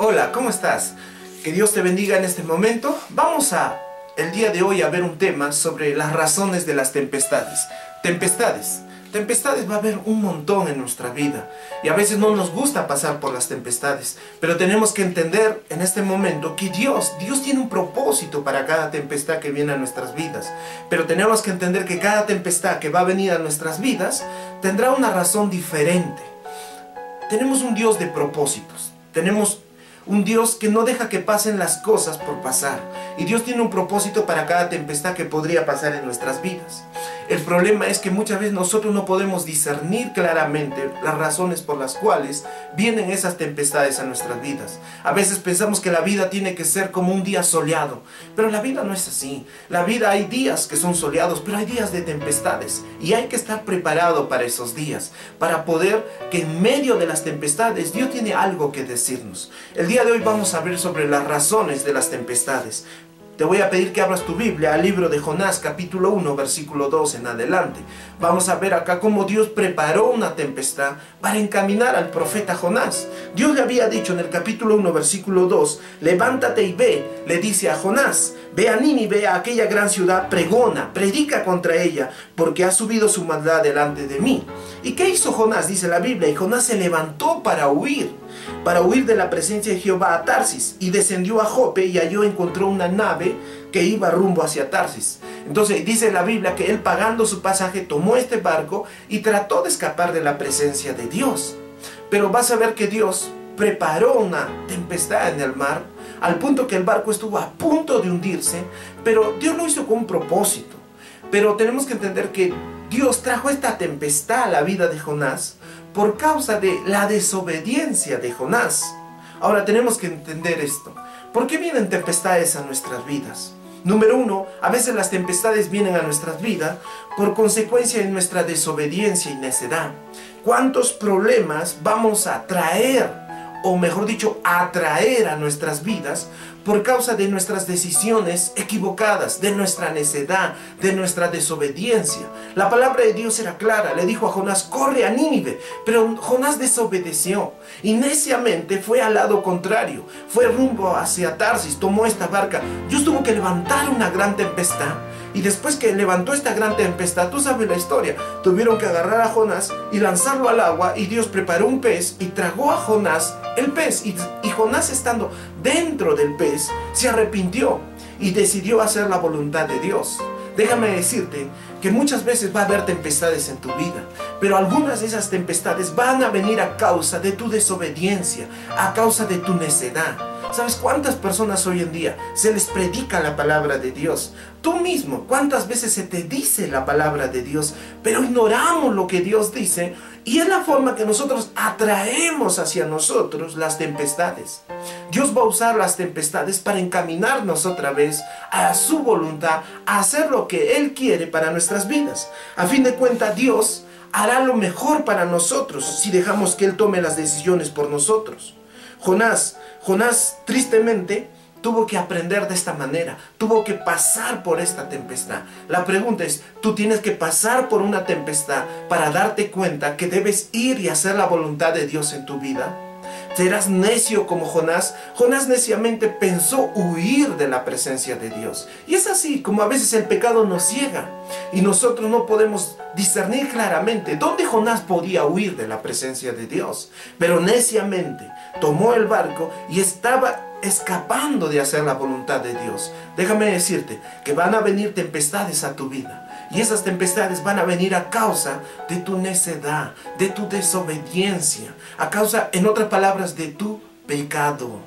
Hola, ¿cómo estás? Que Dios te bendiga en este momento. El día de hoy a ver un tema sobre las razones de las tempestades. Tempestades va a haber un montón en nuestra vida y a veces no nos gusta pasar por las tempestades, pero tenemos que entender en este momento que Dios tiene un propósito para cada tempestad que viene a nuestras vidas, pero tenemos que entender que cada tempestad que va a venir a nuestras vidas tendrá una razón diferente. Tenemos un Dios de propósitos, tenemos un Dios que no deja que pasen las cosas por pasar. Y Dios tiene un propósito para cada tempestad que podría pasar en nuestras vidas. El problema es que muchas veces nosotros no podemos discernir claramente las razones por las cuales vienen esas tempestades a nuestras vidas. A veces pensamos que la vida tiene que ser como un día soleado, pero la vida no es así. La vida hay días que son soleados, pero hay días de tempestades. Y hay que estar preparado para esos días, para poder que en medio de las tempestades Dios tiene algo que decirnos. El día de hoy vamos a ver sobre las razones de las tempestades. Te voy a pedir que abras tu Biblia al libro de Jonás, capítulo 1, versículo 2 en adelante. Vamos a ver acá cómo Dios preparó una tempestad para encaminar al profeta Jonás. Dios le había dicho en el capítulo 1, versículo 2, levántate y ve, le dice a Jonás, ve a Nínive, a aquella gran ciudad, pregona, predica contra ella, porque ha subido su maldad delante de mí. ¿Y qué hizo Jonás? Dice la Biblia, y Jonás se levantó para huir de la presencia de Jehová a Tarsis, y descendió a Jope y allí encontró una nave que iba rumbo hacia Tarsis. Entonces dice la Biblia que él, pagando su pasaje, tomó este barco y trató de escapar de la presencia de Dios. Pero vas a ver que Dios preparó una tempestad en el mar, al punto que el barco estuvo a punto de hundirse, pero Dios lo hizo con un propósito. Pero tenemos que entender que Dios trajo esta tempestad a la vida de Jonás por causa de la desobediencia de Jonás. Ahora tenemos que entender esto. ¿Por qué vienen tempestades a nuestras vidas? Número uno, a veces las tempestades vienen a nuestras vidas por consecuencia de nuestra desobediencia y necedad. ¿Cuántos problemas vamos a traer, o mejor dicho, atraer a nuestras vidas por causa de nuestras decisiones equivocadas, de nuestra necedad, de nuestra desobediencia? La palabra de Dios era clara, le dijo a Jonás, corre a Nínive, pero Jonás desobedeció y neciamente fue al lado contrario, fue rumbo hacia Tarsis, tomó esta barca. Dios tuvo que levantar una gran tempestad. Y después que levantó esta gran tempestad, tú sabes la historia, tuvieron que agarrar a Jonás y lanzarlo al agua, y Dios preparó un pez y tragó a Jonás el pez. Y Jonás, estando dentro del pez, se arrepintió y decidió hacer la voluntad de Dios. Déjame decirte que muchas veces va a haber tempestades en tu vida, pero algunas de esas tempestades van a venir a causa de tu desobediencia, a causa de tu necedad. ¿Sabes cuántas personas hoy en día se les predica la palabra de Dios? Tú mismo, ¿cuántas veces se te dice la palabra de Dios, pero ignoramos lo que Dios dice? Y es la forma que nosotros atraemos hacia nosotros las tempestades. Dios va a usar las tempestades para encaminarnos otra vez a su voluntad, a hacer lo que Él quiere para nuestras vidas. A fin de cuentas, Dios hará lo mejor para nosotros si dejamos que Él tome las decisiones por nosotros. Jonás tristemente tuvo que aprender de esta manera, tuvo que pasar por esta tempestad. La pregunta es, ¿tú tienes que pasar por una tempestad para darte cuenta que debes ir y hacer la voluntad de Dios en tu vida? ¿Serás necio como Jonás? Jonás neciamente pensó huir de la presencia de Dios. Y es así como a veces el pecado nos ciega y nosotros no podemos discernir claramente dónde Jonás podía huir de la presencia de Dios. Pero neciamente tomó el barco y estaba escapando de hacer la voluntad de Dios. Déjame decirte que van a venir tempestades a tu vida. Y esas tempestades van a venir a causa de tu necedad, de tu desobediencia, a causa, en otras palabras, de tu pecado.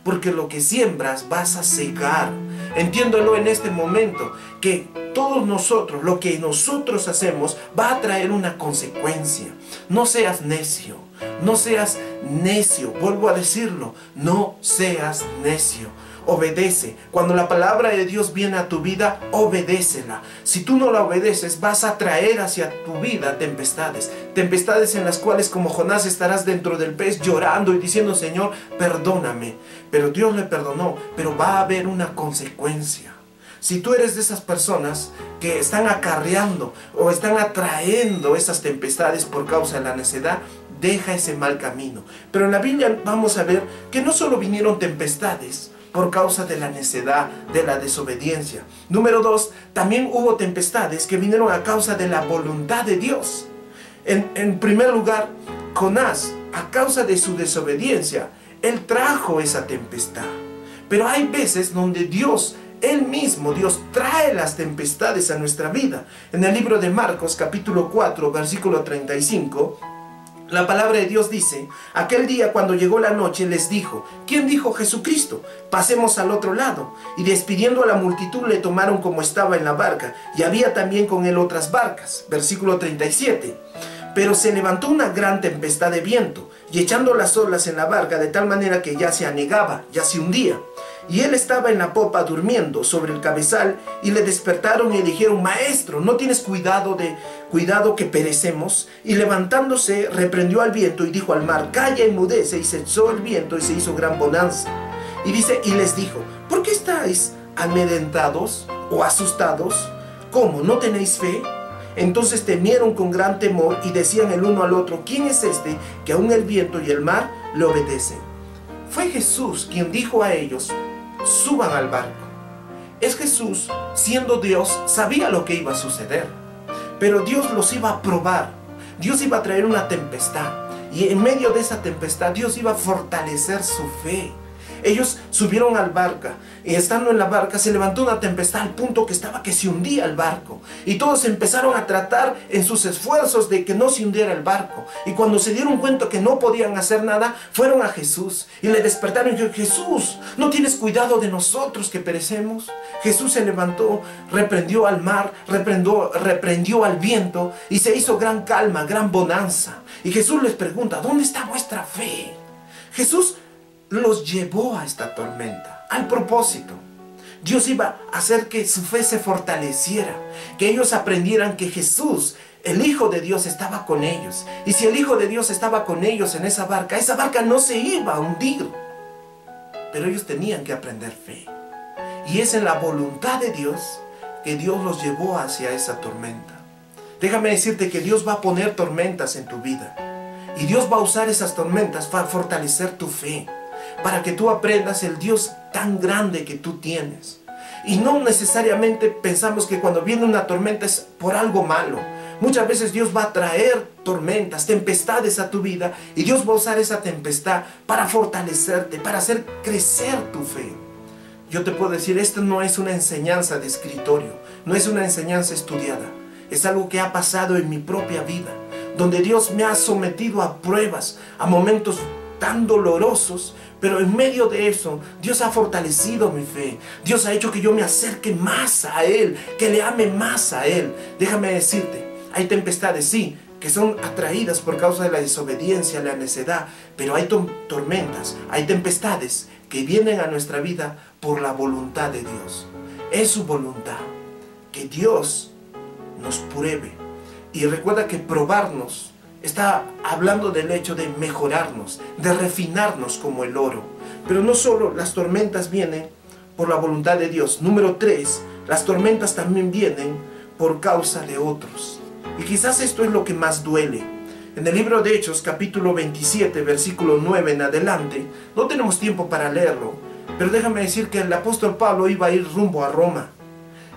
Porque lo que siembras vas a cegar. Entiéndelo en este momento, que todos nosotros, lo que nosotros hacemos, va a traer una consecuencia. No seas necio, no seas necio, vuelvo a decirlo, no seas necio. Obedece. Cuando la palabra de Dios viene a tu vida, obedécela. Si tú no la obedeces, vas a traer hacia tu vida tempestades. Tempestades en las cuales, como Jonás, estarás dentro del pez llorando y diciendo, Señor, perdóname. Pero Dios le perdonó, pero va a haber una consecuencia. Si tú eres de esas personas que están acarreando o están atrayendo esas tempestades por causa de la necedad, deja ese mal camino. Pero en la Biblia vamos a ver que no solo vinieron tempestades por causa de la necedad, de la desobediencia. Número 2, también hubo tempestades que vinieron a causa de la voluntad de Dios. En primer lugar, Jonás, a causa de su desobediencia, él trajo esa tempestad. Pero hay veces donde Dios, Él mismo, Dios trae las tempestades a nuestra vida. En el libro de Marcos, capítulo 4, versículo 35, la palabra de Dios dice: aquel día cuando llegó la noche les dijo, ¿quién dijo? Jesucristo, pasemos al otro lado. Y despidiendo a la multitud le tomaron como estaba en la barca, y había también con él otras barcas. Versículo 37. Pero se levantó una gran tempestad de viento, y echando las olas en la barca de tal manera que ya se anegaba, ya se hundía. Y él estaba en la popa durmiendo sobre el cabezal, y le despertaron y le dijeron: Maestro, ¿no tienes cuidado que perecemos? Y levantándose reprendió al viento y dijo al mar: Calla, enmudece. Y cesó el viento y se hizo gran bonanza. Y dice, y les dijo: ¿por qué estáis amedrentados o asustados? ¿Cómo? ¿No tenéis fe? Entonces temieron con gran temor y decían el uno al otro: ¿quién es este que aún el viento y el mar le obedecen? Fue Jesús quien dijo a ellos: suban al barco. Es Jesús, siendo Dios, sabía lo que iba a suceder. Pero Dios los iba a probar. Dios iba a traer una tempestad. Y en medio de esa tempestad, Dios iba a fortalecer su fe. Ellos subieron al barco y estando en la barca se levantó una tempestad al punto que se hundía el barco. Y todos empezaron a tratar en sus esfuerzos de que no se hundiera el barco. Y cuando se dieron cuenta que no podían hacer nada, fueron a Jesús y le despertaron y dijeron: Jesús, ¿no tienes cuidado de nosotros que perecemos? Jesús se levantó, reprendió al mar, reprendió al viento y se hizo gran calma, gran bonanza. Y Jesús les pregunta: ¿dónde está vuestra fe? Jesús los llevó a esta tormenta al propósito. Dios iba a hacer que su fe se fortaleciera, que ellos aprendieran que Jesús, el Hijo de Dios, estaba con ellos. Y si el Hijo de Dios estaba con ellos en esa barca no se iba a hundir. Pero ellos tenían que aprender fe. Y es en la voluntad de Dios que Dios los llevó hacia esa tormenta. Déjame decirte que Dios va a poner tormentas en tu vida. Y Dios va a usar esas tormentas para fortalecer tu fe, para que tú aprendas el Dios tan grande que tú tienes. Y no necesariamente pensamos que cuando viene una tormenta es por algo malo. Muchas veces Dios va a traer tormentas, tempestades a tu vida, y Dios va a usar esa tempestad para fortalecerte, para hacer crecer tu fe. Yo te puedo decir, esto no es una enseñanza de escritorio, no es una enseñanza estudiada. Es algo que ha pasado en mi propia vida, donde Dios me ha sometido a pruebas, a momentos tan dolorosos, pero en medio de eso, Dios ha fortalecido mi fe. Dios ha hecho que yo me acerque más a Él, que le ame más a Él. Déjame decirte, hay tempestades, sí, que son atraídas por causa de la desobediencia, la necedad, pero hay tormentas, hay tempestades que vienen a nuestra vida por la voluntad de Dios. Es su voluntad que Dios nos pruebe. Y recuerda que probarnos está hablando del hecho de mejorarnos, de refinarnos como el oro. Pero no solo las tormentas vienen por la voluntad de Dios. Número 3, las tormentas también vienen por causa de otros. Y quizás esto es lo que más duele. En el libro de Hechos, capítulo 27, versículo 9 en adelante, no tenemos tiempo para leerlo, pero déjame decir que el apóstol Pablo iba a ir rumbo a Roma.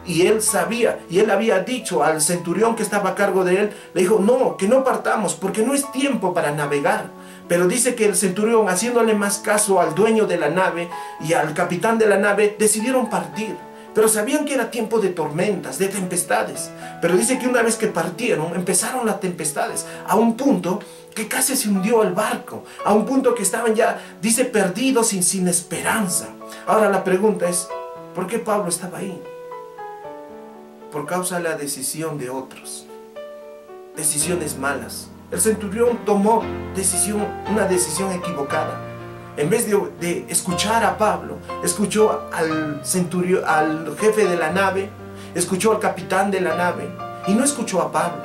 Y él sabía, y él había dicho al centurión que estaba a cargo de él, le dijo: no, que no partamos, porque no es tiempo para navegar. Pero dice que el centurión, haciéndole más caso al dueño de la nave y al capitán de la nave, decidieron partir. Pero sabían que era tiempo de tormentas, de tempestades. Pero dice que una vez que partieron, empezaron las tempestades, a un punto que casi se hundió el barco, a un punto que estaban ya, dice, perdidos y sin esperanza. Ahora la pregunta es, ¿por qué Pablo estaba ahí? Por causa de la decisión de otros, decisiones malas. El centurión tomó una decisión equivocada. En vez de escuchar a Pablo, escuchó al jefe de la nave, escuchó al capitán de la nave y no escuchó a Pablo.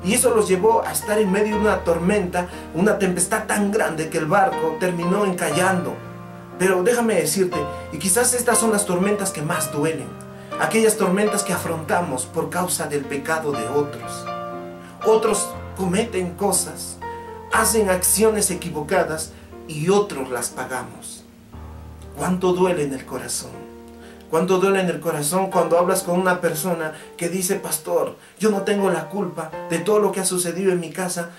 Y eso los llevó a estar en medio de una tormenta, una tempestad tan grande que el barco terminó encallando. Pero déjame decirte, y quizás estas son las tormentas que más duelen, aquellas tormentas que afrontamos por causa del pecado de otros. Otros cometen cosas, hacen acciones equivocadas y otros las pagamos. ¿Cuánto duele en el corazón? ¿Cuánto duele en el corazón cuando hablas con una persona que dice: pastor, yo no tengo la culpa de todo lo que ha sucedido en mi casa,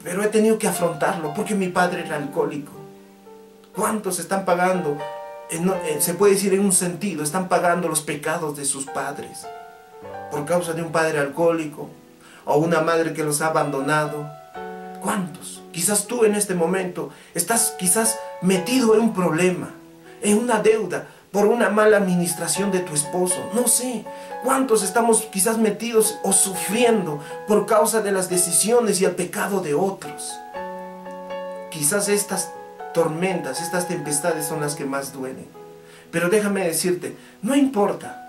pero he tenido que afrontarlo porque mi padre era alcohólico? ¿Cuántos están pagando, se puede decir en un sentido, están pagando los pecados de sus padres por causa de un padre alcohólico o una madre que los ha abandonado? ¿Cuántos? Quizás tú en este momento estás quizás metido en un problema, en una deuda, por una mala administración de tu esposo. No sé. ¿Cuántos estamos quizás metidos o sufriendo por causa de las decisiones y el pecado de otros? Quizás estas tormentas, estas tempestades son las que más duelen. Pero déjame decirte, no importa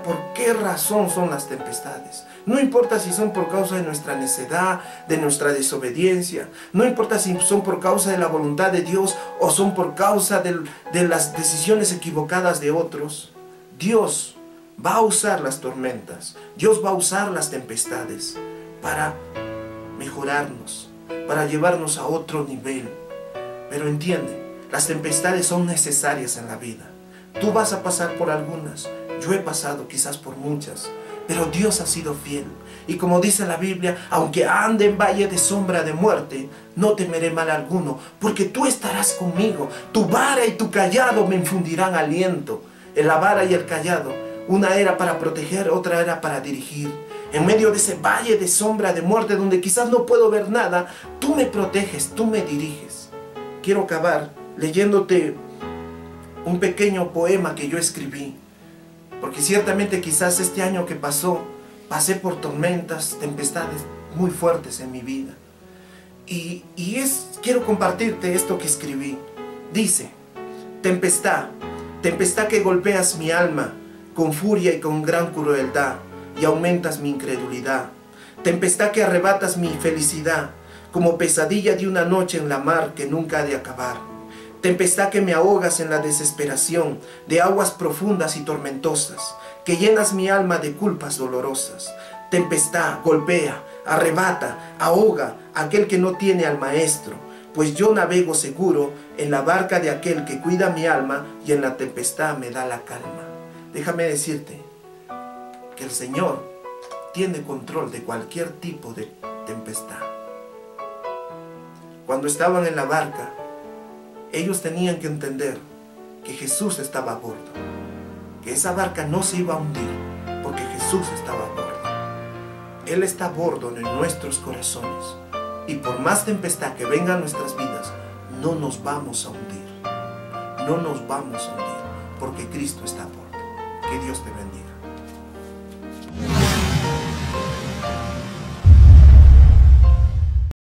por qué razón son las tempestades. No importa si son por causa de nuestra necedad, de nuestra desobediencia. No importa si son por causa de la voluntad de Dios o son por causa de las decisiones equivocadas de otros. Dios va a usar las tormentas. Dios va a usar las tempestades para mejorarnos, para llevarnos a otro nivel. Pero entiende, las tempestades son necesarias en la vida. Tú vas a pasar por algunas. Yo he pasado quizás por muchas, pero Dios ha sido fiel. Y como dice la Biblia, aunque ande en valle de sombra de muerte, no temeré mal alguno, porque tú estarás conmigo. Tu vara y tu callado me infundirán aliento. La vara y el callado, una era para proteger, otra era para dirigir. En medio de ese valle de sombra de muerte, donde quizás no puedo ver nada, tú me proteges, tú me diriges. Quiero acabar leyéndote un pequeño poema que yo escribí. Porque ciertamente quizás este año que pasó, pasé por tormentas, tempestades muy fuertes en mi vida. Quiero compartirte esto que escribí. Dice: tempestad, tempestad que golpeas mi alma con furia y con gran crueldad, y aumentas mi incredulidad. Tempestad que arrebatas mi felicidad, como pesadilla de una noche en la mar que nunca ha de acabar. Tempestad que me ahogas en la desesperación de aguas profundas y tormentosas, que llenas mi alma de culpas dolorosas. Tempestad golpea, arrebata, ahoga a aquel que no tiene al maestro, pues yo navego seguro en la barca de aquel que cuida mi alma y en la tempestad me da la calma. Déjame decirte que el Señor tiene control de cualquier tipo de tempestad. Cuando estaban en la barca, ellos tenían que entender que Jesús estaba a bordo, que esa barca no se iba a hundir porque Jesús estaba a bordo. Él está a bordo en nuestros corazones, y por más tempestad que venga a nuestras vidas, no nos vamos a hundir. No nos vamos a hundir porque Cristo está a bordo. Que Dios te bendiga.